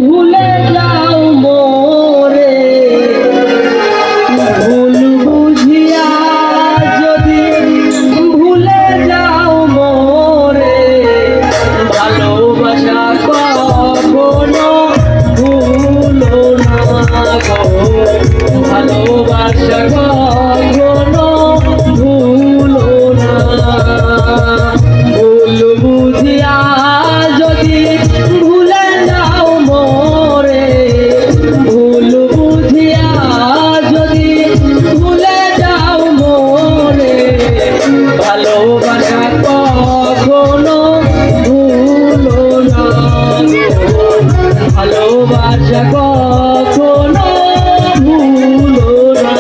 ভুলে যাও মোরে, ভুল বুঝিয়া যদি ভুলে যাও মোরে, ভালোবাসা কখনো ভুলো না গো, ভালোবাসা কখনো ভুলো না। ভুল বুঝিয়া যদি ভুলে যাও মোরে, ভুল বুঝিয়া যদি ভুলে যাও মোরে, ভালোবাসা কখনো ভুলো না, ভালোবাসা কখনো ভুলো না।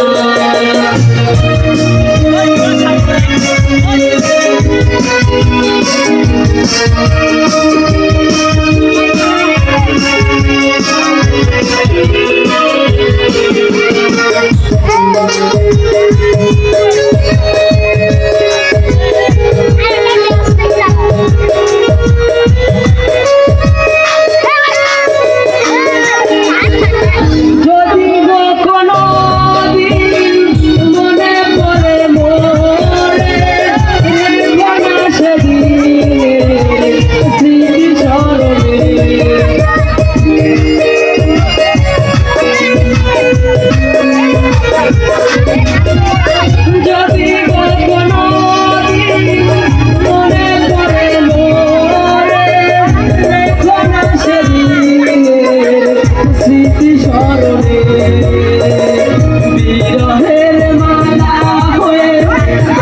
বিরহের মালা হয়ে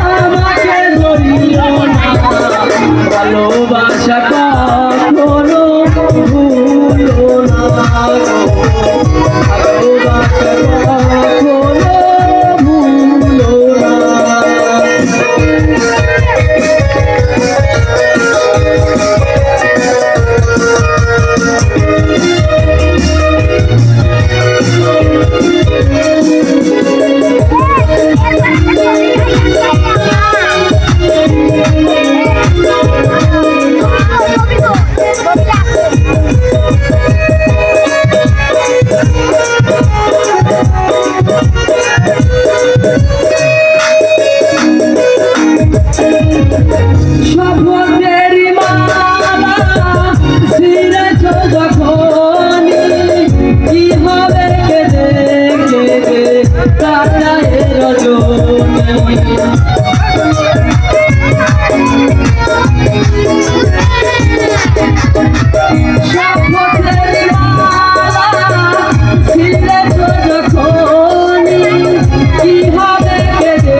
আমাকে ধরিও না, ভালোবাসা কখনো ভুলো না, ভালোবাসা কখনো ভুলো না। স্বপ্নের মালা ছিঁড়েছ যখনই, কি হবে কেঁদে কেঁদে কাটায় রজনী। স্বপ্নের মালা ছিঁড়েছ যখনই, কি হবে কেঁদে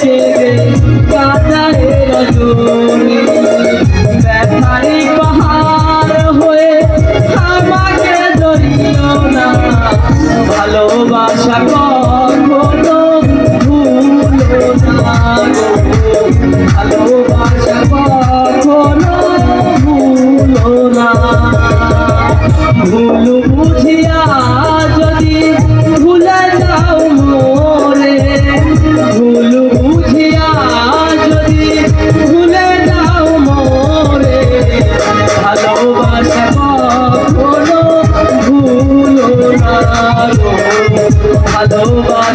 কেঁদে কাটায় রজনী। ব্যথারি পাহাড় হয়ে আমাকে ধরিও না, ভালোবাসা কখনো ভুলো না গো, ভালোবাসা কখনো ভুলো না। ভুল বুঝিয়া যদি ভুলে যাও মোরে, ভুল বুঝিয়া যদি ভুলে যাও মোরে, ভালোবাসা কখনো ভুলো না গো, ভালোবাসা